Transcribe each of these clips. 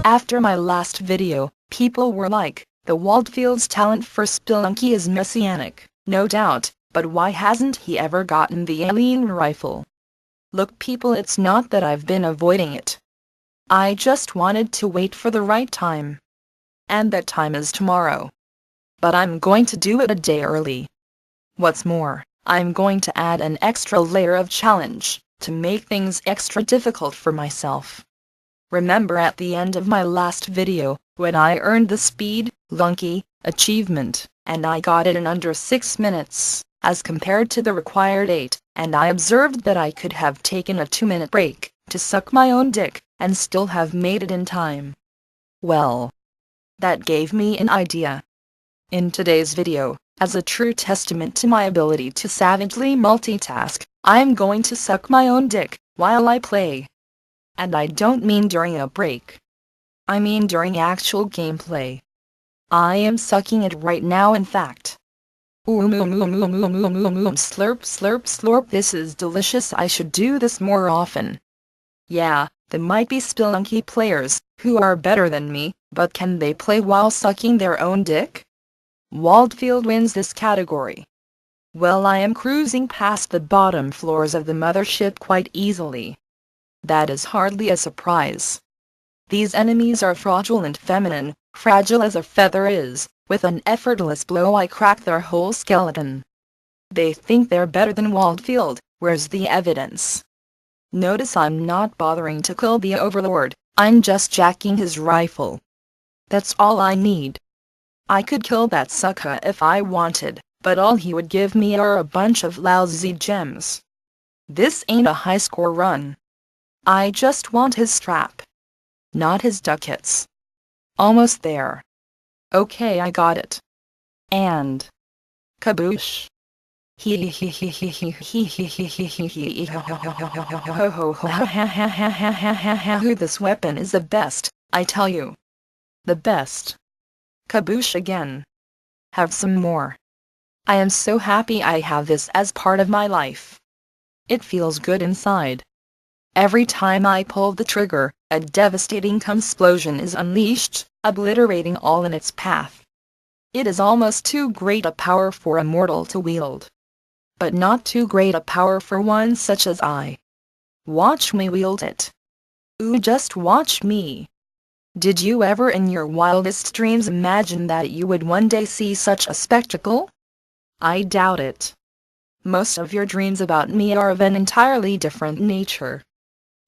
After my last video, people were like, the Waldfield's talent for Spelunky is messianic, no doubt, but why hasn't he ever gotten the alien rifle? Look people, it's not that I've been avoiding it. I just wanted to wait for the right time. And that time is tomorrow. But I'm going to do it a day early. What's more, I'm going to add an extra layer of challenge, to make things extra difficult for myself. Remember at the end of my last video, when I earned the Spelunky achievement, and I got it in under 6 minutes, as compared to the required 8, and I observed that I could have taken a 2-minute break, to suck my own dick, and still have made it in time. Well, that gave me an idea. In today's video, as a true testament to my ability to savagely multitask, I'm going to suck my own dick, while I play. And I don't mean during a break. I mean during actual gameplay. I am sucking it right now in fact. Slurp slurp slurp, this is delicious, I should do this more often. Yeah, there might be Spelunky players, who are better than me, but can they play while sucking their own dick? Waldfield wins this category. Well, I am cruising past the bottom floors of the mothership quite easily. That is hardly a surprise. These enemies are fraudulent feminine, fragile as a feather is, with an effortless blow I crack their whole skeleton. They think they're better than Waldfield, where's the evidence? Notice I'm not bothering to kill the Overlord, I'm just jacking his rifle. That's all I need. I could kill that sucker if I wanted, but all he would give me are a bunch of lousy gems. This ain't a high score run. I just want his strap. Not his ducats. Almost there. Okay, I got it. And kaboosh. This weapon is the best, I tell you. The best. Kaboosh again. Have some more. I am so happy I have this as part of my life. It feels good inside. Every time I pull the trigger, a devastating explosion is unleashed, obliterating all in its path. It is almost too great a power for a mortal to wield. But not too great a power for one such as I. Watch me wield it. Ooh, just watch me. Did you ever in your wildest dreams imagine that you would one day see such a spectacle? I doubt it. Most of your dreams about me are of an entirely different nature.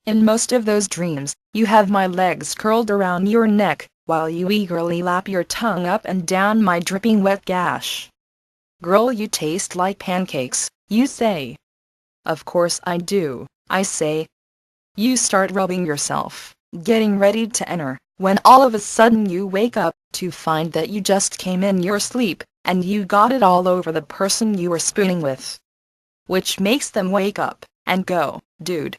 In most of those dreams, you have my legs curled around your neck, while you eagerly lap your tongue up and down my dripping wet gash. Girl, you taste like pancakes, you say. Of course I do, I say. You start rubbing yourself, getting ready to enter, when all of a sudden you wake up, to find that you just came in your sleep, and you got it all over the person you were spooning with. Which makes them wake up, and go, dude.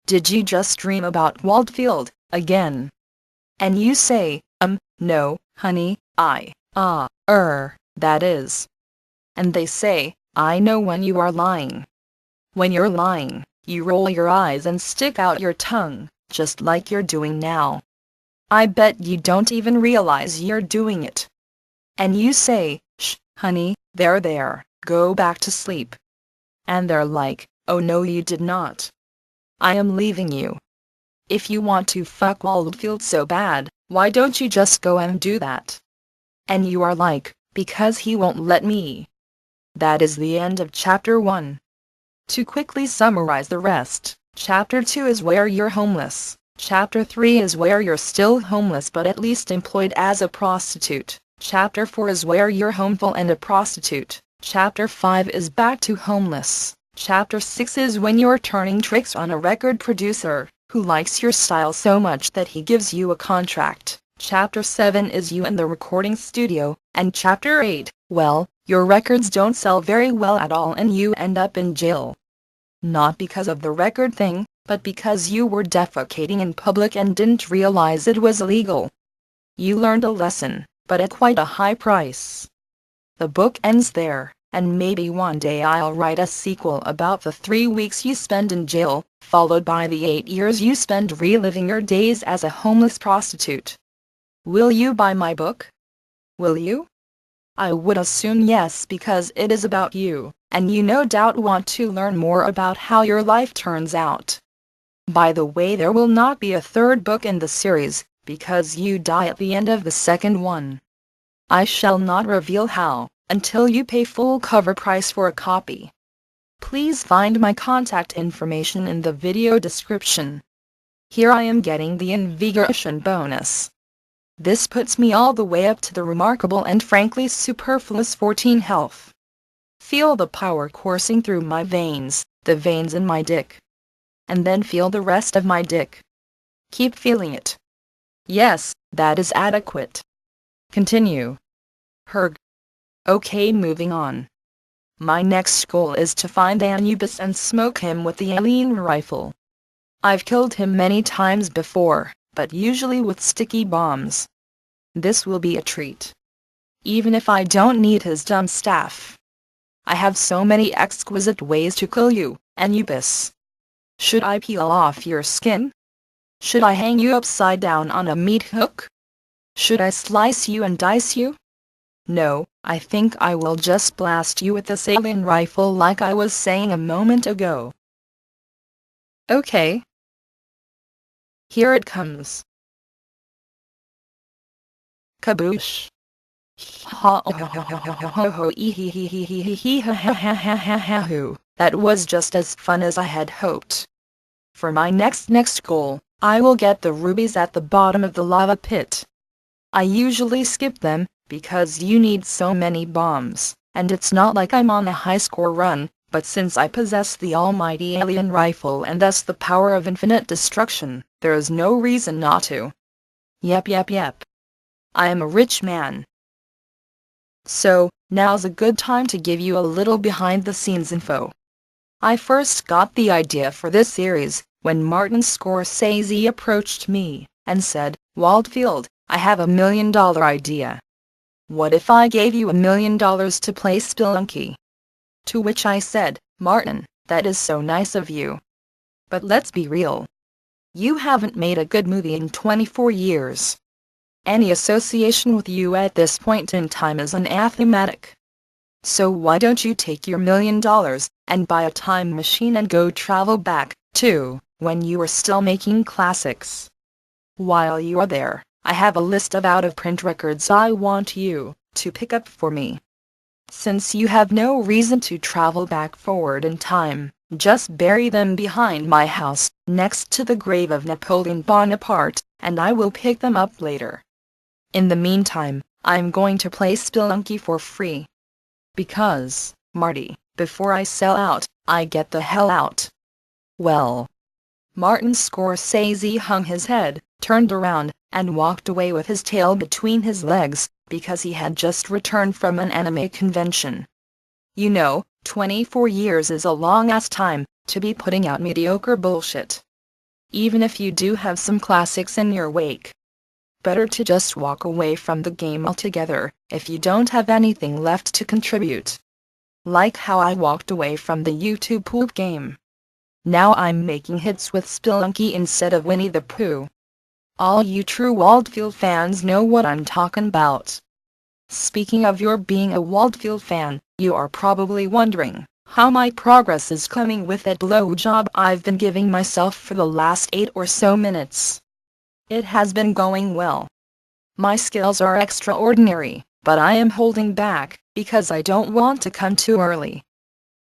Did you just dream about Waldfield, again? And you say, no, honey, that is. And they say, I know when you are lying. When you're lying, you roll your eyes and stick out your tongue, just like you're doing now. I bet you don't even realize you're doing it. And you say, shh, honey, there, go back to sleep. And they're like, oh no you did not. I am leaving you. If you want to fuck Waldfield so bad, why don't you just go and do that? And you are like, because he won't let me. That is the end of Chapter 1. To quickly summarize the rest, Chapter 2 is where you're homeless. Chapter 3 is where you're still homeless but at least employed as a prostitute. Chapter 4 is where you're homeful and a prostitute. Chapter 5 is back to homeless. Chapter 6 is when you're turning tricks on a record producer, who likes your style so much that he gives you a contract. Chapter 7 is you in the recording studio, and Chapter 8, well, your records don't sell very well at all and you end up in jail. Not because of the record thing, but because you were defecating in public and didn't realize it was illegal. You learned a lesson, but at quite a high price. The book ends there. and maybe one day I'll write a sequel about the 3 weeks you spend in jail, followed by the 8 years you spend reliving your days as a homeless prostitute. Will you buy my book? Will you? I would assume yes, because it is about you, and you no doubt want to learn more about how your life turns out. By the way, there will not be a third book in the series, because you die at the end of the second one. I shall not reveal how, until you pay full cover price for a copy. Please find my contact information in the video description. Here I am getting the invigoration bonus. This puts me all the way up to the remarkable and frankly superfluous 14 health. Feel the power coursing through my veins, the veins in my dick. And then feel the rest of my dick. Keep feeling it. Yes, that is adequate. Continue. Herg. Okay, moving on. My next goal is to find Anubis and smoke him with the alien rifle. I've killed him many times before, but usually with sticky bombs. This will be a treat. Even if I don't need his dumb staff. I have so many exquisite ways to kill you, Anubis. Should I peel off your skin? Should I hang you upside down on a meat hook? Should I slice you and dice you? No, I think I will just blast you with this alien rifle like I was saying a moment ago. Okay. Here it comes. Kaboosh. That was just as fun as I had hoped. For my next goal, I will get the rubies at the bottom of the lava pit. I usually skip them, because you need so many bombs, and it's not like I'm on a high score run, but since I possess the almighty alien rifle and thus the power of infinite destruction, there is no reason not to. Yep. I am a rich man. So, now's a good time to give you a little behind-the-scenes info. I first got the idea for this series when Martin Scorsese approached me and said, "Waldfield, I have $1 million idea. What if I gave you $1 million to play Spelunking?" To which I said, "Martin, that is so nice of you. But let's be real. You haven't made a good movie in 24 years. Any association with you at this point in time is anathematic. So why don't you take your $1 million and buy a time machine and go travel back to when you were still making classics? While you are there, I have a list of out-of-print records I want you to pick up for me. Since you have no reason to travel back forward in time, just bury them behind my house, next to the grave of Napoleon Bonaparte, and I will pick them up later. In the meantime, I'm going to play Spelunking for free. Because, Marty, before I sell out, I get the hell out." Well. Martin Scorsese hung his head, turned around, and walked away with his tail between his legs, because he had just returned from an anime convention. 24 years is a long-ass time to be putting out mediocre bullshit. Even if you do have some classics in your wake. Better to just walk away from the game altogether, if you don't have anything left to contribute. Like how I walked away from the YouTube poop game. Now I'm making hits with Spelunking instead of Winnie the Pooh. All you true Waldfield fans know what I'm talking about. Speaking of your being a Waldfield fan, you are probably wondering how my progress is coming with that blowjob I've been giving myself for the last 8 or so minutes. It has been going well. My skills are extraordinary, but I am holding back, because I don't want to come too early.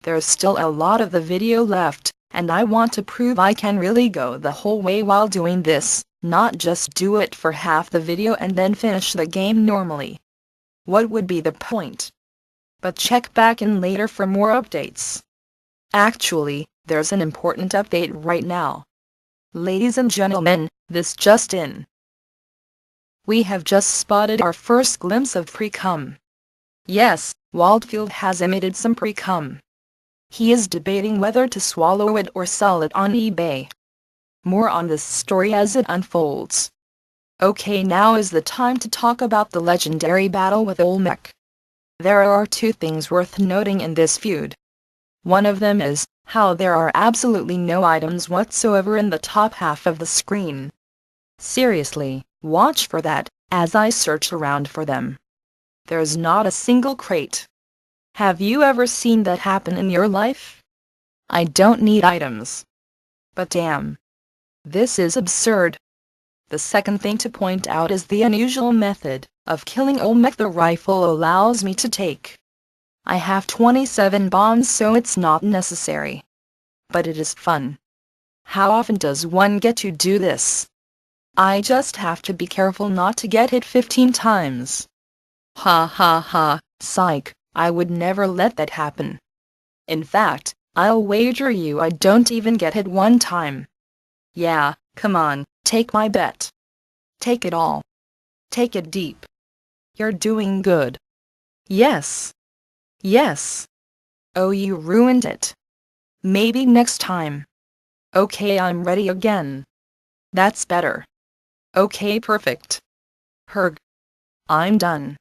There's still a lot of the video left, and I want to prove I can really go the whole way while doing this, not just do it for half the video and then finish the game normally. What would be the point? But check back in later for more updates. Actually, there's an important update right now. Ladies and gentlemen, this just in. We have just spotted our first glimpse of pre-cum. Yes, Waldfield has emitted some pre-cum. He is debating whether to swallow it or sell it on eBay. More on this story as it unfolds. Okay, now is the time to talk about the legendary battle with Olmec. There are two things worth noting in this feud. One of them is how there are absolutely no items whatsoever in the top half of the screen. Seriously, watch for that, as I search around for them. There's not a single crate. Have you ever seen that happen in your life? I don't need items. But damn. This is absurd. The second thing to point out is the unusual method of killing Olmec the rifle allows me to take. I have 27 bombs, so it's not necessary. But it is fun. How often does one get to do this? I just have to be careful not to get hit 15 times. Ha ha ha, psych, I would never let that happen. In fact, I'll wager you I don't even get hit one time. Yeah, come on, take my bet. Take it all. Take it deep. You're doing good. Yes. Yes. Oh, you ruined it. Maybe next time. Okay, I'm ready again. That's better. Okay, perfect. Herg. I'm done.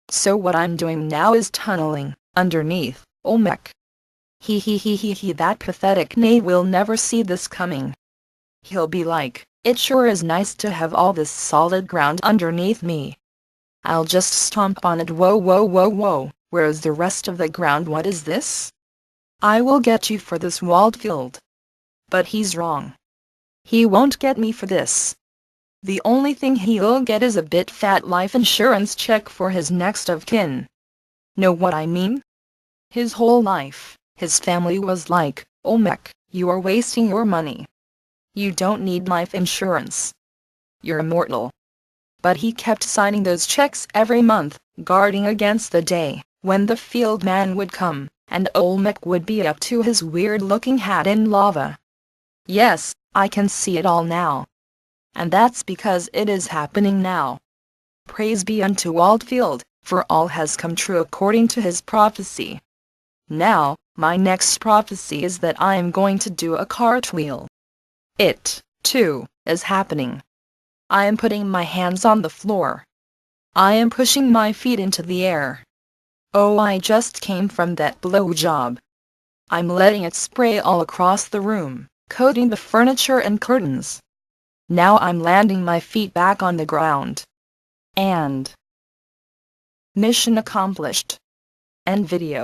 So what I'm doing now is tunneling underneath Olmec. He, that pathetic knave will never see this coming. He'll be like, it sure is nice to have all this solid ground underneath me. I'll just stomp on it. Whoa, whoa, whoa, whoa, where's the rest of the ground? What is this? I will get you for this, Waldfield. But he's wrong. He won't get me for this. The only thing he'll get is a bit fat life insurance check for his next of kin. Know what I mean? His whole life, his family was like, Olmec, you are wasting your money. You don't need life insurance. You're immortal. But he kept signing those checks every month, guarding against the day when the field man would come, and Olmec would be up to his weird-looking hat in lava. Yes, I can see it all now. And that's because it is happening now. Praise be unto Waldfield, for all has come true according to his prophecy. Now, my next prophecy is that I am going to do a cartwheel. It, too, is happening. I am putting my hands on the floor. I am pushing my feet into the air. Oh, I just came from that blowjob. I'm letting it spray all across the room, coating the furniture and curtains. Now I'm landing my feet back on the ground. And mission accomplished. End video.